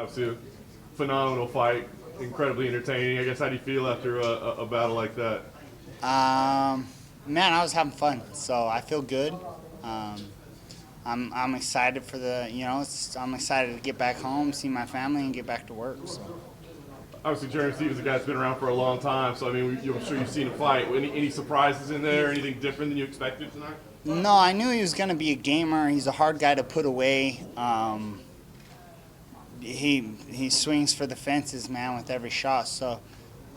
Obviously, a phenomenal fight, incredibly entertaining. I guess how do you feel after a battle like that? Man, I was having fun, so I feel good. Um, I'm excited for I'm excited to get back home, see my family, and get back to work. So. Obviously, Jeremy Stevens, a guy that's been around for a long time. So I mean, I'm sure you've seen him fight. Any surprises in there? Anything different than you expected tonight? No, I knew he was going to be a gamer. He's a hard guy to put away. He swings for the fences, man, with every shot. So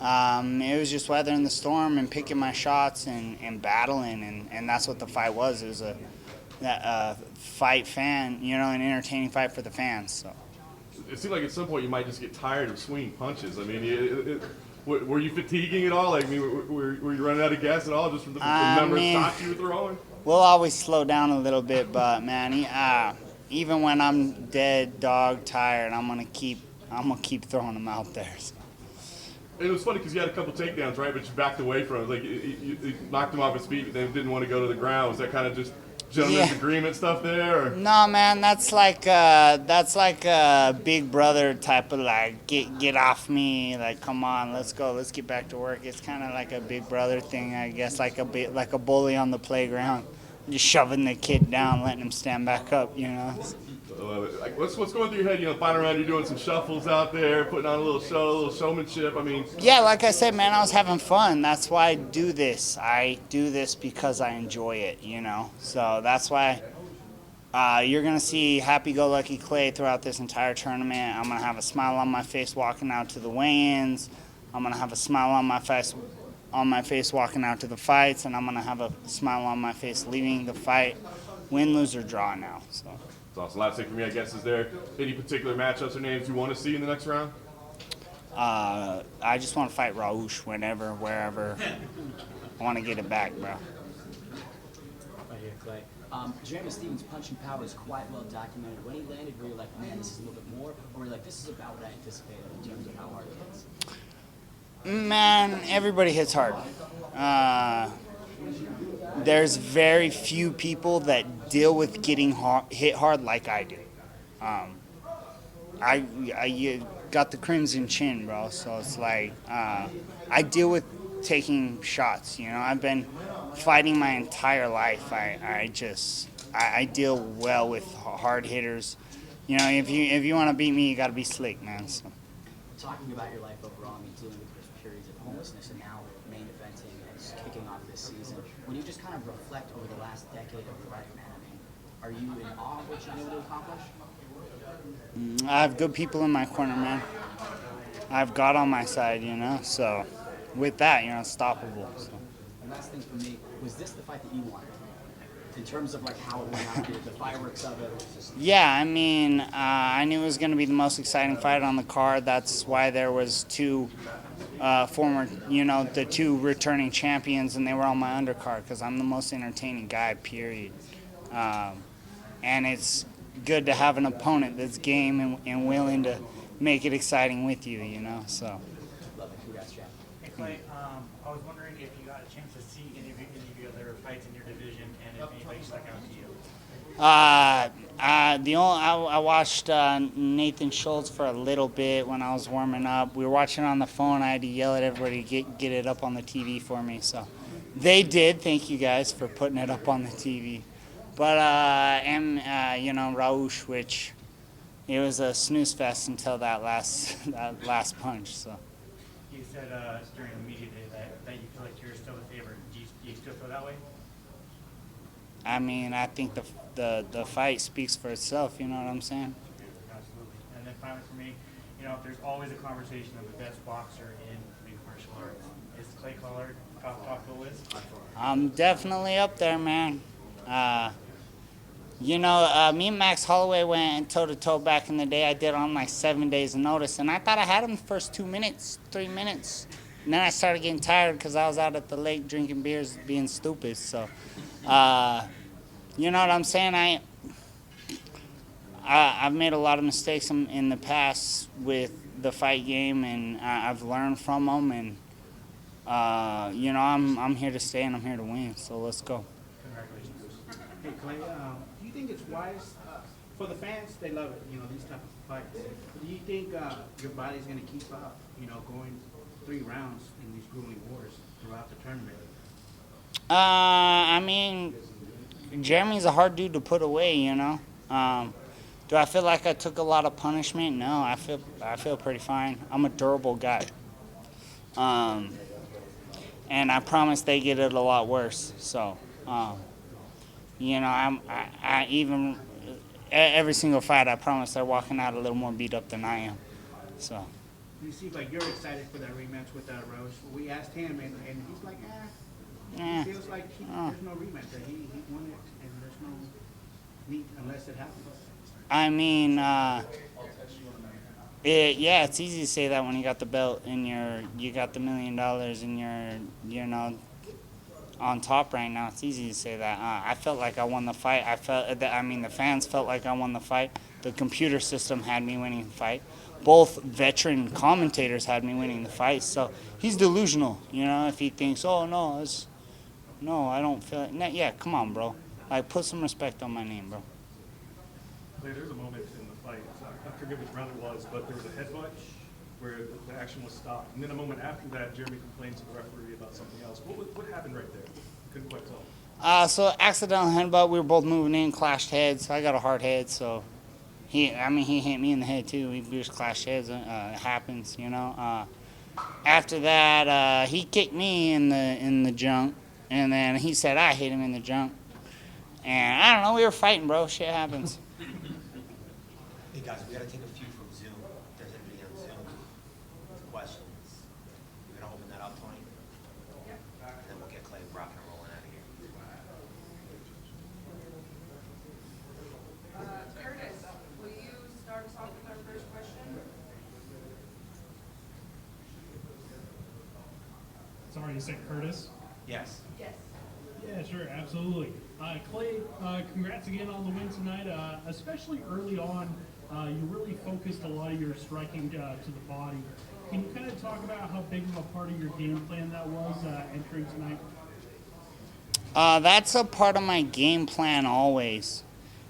it was just weathering the storm and picking my shots and battling, and that's what the fight was. It was a fight fan, an entertaining fight for the fans. So. It seemed like at some point you might just get tired of swinging punches. I mean, were you fatiguing at all? Like, I mean, were you running out of gas at all just from the number of shots you were throwing? We'll always slow down a little bit, but man, even when I'm dead dog tired, I'm gonna keep throwing them out there. So. It was funny because you had a couple takedowns, right? But you backed away from it. Like you knocked him off his feet, and then didn't want to go to the ground. Was that kind of just gentleman's agreement stuff there? Or? No, man, that's like a big brother type of like get off me, like come on, let's go, let's get back to work. It's kind of like a big brother thing, I guess, like a bully on the playground, just shoving the kid down, letting him stand back up, I love it. Like, what's going through your head? Final round, you're doing some shuffles out there, putting on a little show, a little showmanship. I mean, yeah, like I said, man, I was having fun. That's why I do this. I do this because I enjoy it, So that's why you're gonna see happy-go-lucky Clay throughout this entire tournament. I'm gonna have a smile on my face walking out to the weigh-ins. I'm gonna have a smile on my face walking out to the fights, and I'm gonna have a smile on my face leaving the fight, win, lose, or draw now. So. It's awesome. Last thing for me, I guess, is there any particular matchups or names you want to see in the next round? I just want to fight Raush whenever, wherever. I want to get it back, bro. Right here, Clay. Jeremy Stevens' punching power is quite well documented. When he landed, were you like, man, this is a little bit more? Or were you like, this is about what I anticipated in terms of how hard it hits? Man, everybody hits hard. There's very few people that deal with getting hit hard like I do. You got the crimson chin, bro. So it's like I deal with taking shots. I've been fighting my entire life. I deal well with hard hitters. If you want to beat me, you got to be slick, man. So. Talking about your life overall, I mean, dealing with those periods of homelessness and now main eventing and just kicking off this season. When you just kind of reflect over the last decade of your life, man, I mean, are you in awe of what you've been able to accomplish? I have good people in my corner, man. I have God on my side, So with that, you're unstoppable. So. And last thing for me, was this the fight that you wanted? In terms of like how it went out, the fireworks of it? Yeah, I mean, I knew it was going to be the most exciting fight on the card. That's why there was two former, the two returning champions, and they were on my undercard because I'm the most entertaining guy, period. And it's good to have an opponent that's game and willing to make it exciting with you, So. Love it. Congrats, Jack. Hey, Clay, I was wondering if you got a chance to see any of your other fights in your division and if anybody stuck out to you. I watched Nathan Schultz for a little bit when I was warming up. We were watching on the phone. I had to yell at everybody to get it up on the TV for me. So they did. Thank you guys for putting it up on the TV. But Raush, which it was a snooze fest until that last punch. So. You said during the media day that you feel like you're still the favorite. Do you still feel that way? I mean, I think the fight speaks for itself. You know what I'm saying? Absolutely. And then finally for me, there's always a conversation of the best boxer in mixed martial arts. Is Clay Collard top the list? I'm definitely up there, man. Me and Max Holloway went toe-to-toe back in the day. I did on like 7 days of notice, and I thought I had him the first 2 minutes, 3 minutes. And then I started getting tired because I was out at the lake drinking beers, being stupid. So, you know what I'm saying? I've made a lot of mistakes in the past with the fight game, and I've learned from them. And I'm here to stay and I'm here to win. So let's go. Congratulations. Hey Clay, do you think it's wise for the fans? They love it. These type of fights. Do you think your body's going to keep up, going 3 rounds in these grueling wars throughout the tournament? I mean, Jeremy's a hard dude to put away, Do I feel like I took a lot of punishment? No, I feel pretty fine. I'm a durable guy. And I promise they get it a lot worse. So, I even every single fight, I promise they're walking out a little more beat up than I am. So. You seem like you're excited for that rematch with Raush. We asked him, and he's like, Eh. He feels like there's no rematch. That he won it, and there's no need unless it happens. I mean, it's easy to say that when you got the belt and you got the $1 million and you're on top right now. It's easy to say that. I felt like I won the fight. The fans felt like I won the fight. The computer system had me winning the fight. Both veteran commentators had me winning the fight. So he's delusional, if he thinks, oh no, I don't feel it. Yeah, come on, bro. Like, put some respect on my name, bro. There's a moment in the fight, I forget which round it was, but there was a headbutt where the action was stopped. And then a moment after that, Jeremy complained to the referee about something else. What happened right there? Couldn't quite tell. So accidental headbutt, we were both moving in, clashed heads. I got a hard head, so he hit me in the head too. We just clashed heads. It happens, After that, he kicked me in the junk, and then he said I hit him in the junk. And I don't know, we were fighting, bro. Shit happens. Hey guys, we gotta take a few from Zoom. If there's anybody on Zoom with questions, we're gonna open that up, Tony. And then we'll get Clay rocking and rolling out of here. Curtis, will you start us off with our first question? Sorry, you said Curtis? Yes. Yes. Yeah, sure, absolutely. Clay, congrats again on the win tonight. Especially early on, you really focused a lot of your striking to the body. Can you kind of talk about how big of a part of your game plan that was entering tonight? That's a part of my game plan always.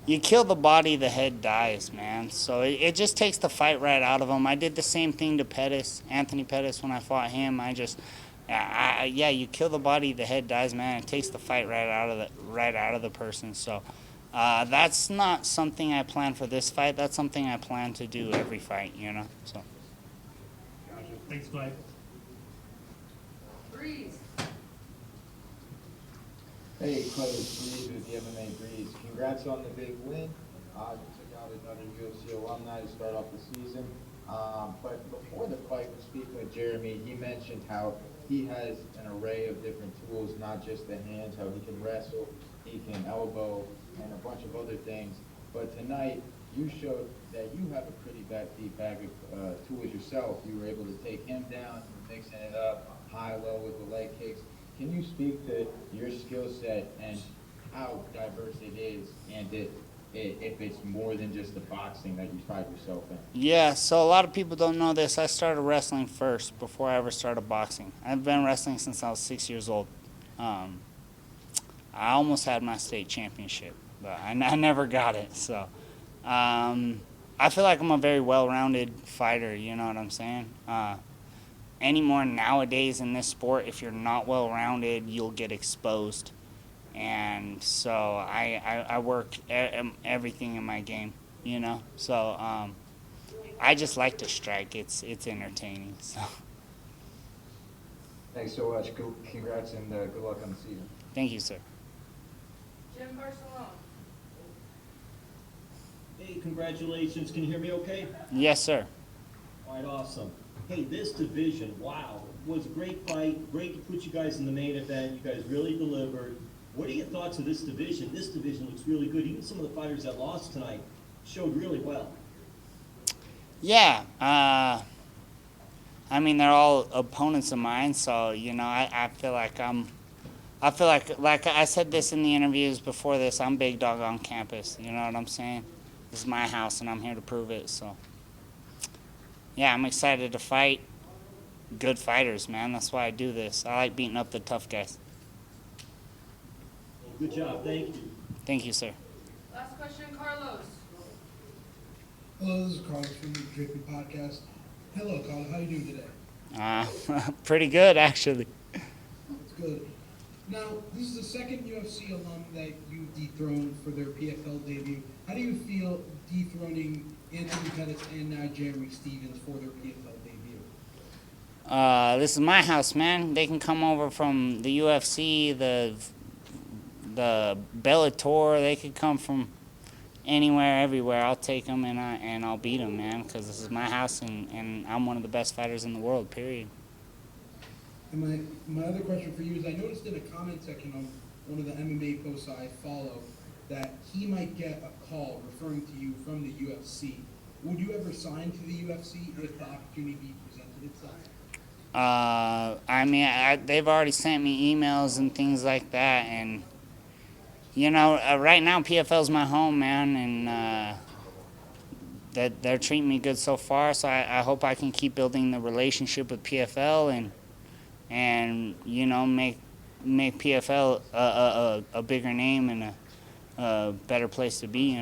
You kill the body, the head dies, man. So it just takes the fight right out of him. I did the same thing to Anthony Pettis, when I fought him. You kill the body, the head dies, man. It takes the fight right out of the person. So that's not something I plan for this fight. That's something I plan to do every fight, So. Gotcha. Thanks, Clay. Breeze. Hey, Clay, it's Breeze with the MMA Breeze. Congrats on the big win. You took out another UFC alumni to start off the season. But before the fight, when speaking with Jeremy, he mentioned how he has an array of different tools, not just the hands, how he can wrestle, he can elbow, and a bunch of other things. But tonight, you showed that you have a pretty deep bag of tools yourself. You were able to take him down, mixing it up, high-low with the leg kicks. Can you speak to your skill set and how diverse it is, and if it's more than just the boxing that you pride yourself in? Yeah, so a lot of people don't know this. I started wrestling first before I ever started boxing. I've been wrestling since I was 6 years old. I almost had my state championship, but I never got it. So I feel like I'm a very well-rounded fighter, you know what I'm saying? Anymore nowadays in this sport, if you're not well-rounded, you'll get exposed. And so I work everything in my game, So I just like to strike. It's entertaining. So. Thanks so much. Congrats and good luck on the season. Thank you, sir. Jim Barcelona. Hey, congratulations. Can you hear me okay? Yes, sir. All right, awesome. Hey, this division, wow, was a great fight. Great to put you guys in the main event. You guys really delivered. What are your thoughts of this division? This division looks really good. Even some of the fighters that lost tonight showed really well. Yeah. They're all opponents of mine, so, I feel like I said this in the interviews before this, I'm big dog on campus. You know what I'm saying? This is my house, and I'm here to prove it, so. Yeah, I'm excited to fight good fighters, man. That's why I do this. I like beating up the tough guys. Good job. Thank you. Thank you, sir. Last question, Carlos. Hello, this is Carlos from the Drippy Podcast. Hello, Carlos. How are you doing today? Pretty good, actually. That's good. Now, this is the second UFC alum that you dethroned for their PFL debut. How do you feel dethroning Anthony Pettis and Jeremy Stevens for their PFL debut? This is my house, man. They can come over from the UFC, the Bellator. They could come from anywhere, everywhere. I'll take them and I'll beat them, man, because this is my house and I'm one of the best fighters in the world, period. And my other question for you is, I noticed in a comment section on one of the MMA posts I follow that he might get a call referring to you from the UFC. Would you ever sign to the UFC if the opportunity presented itself? They've already sent me emails and things like that, and right now PFL's my home, man, and that they're treating me good so far. So I hope I can keep building the relationship with PFL and make PFL a bigger name and a better place to be,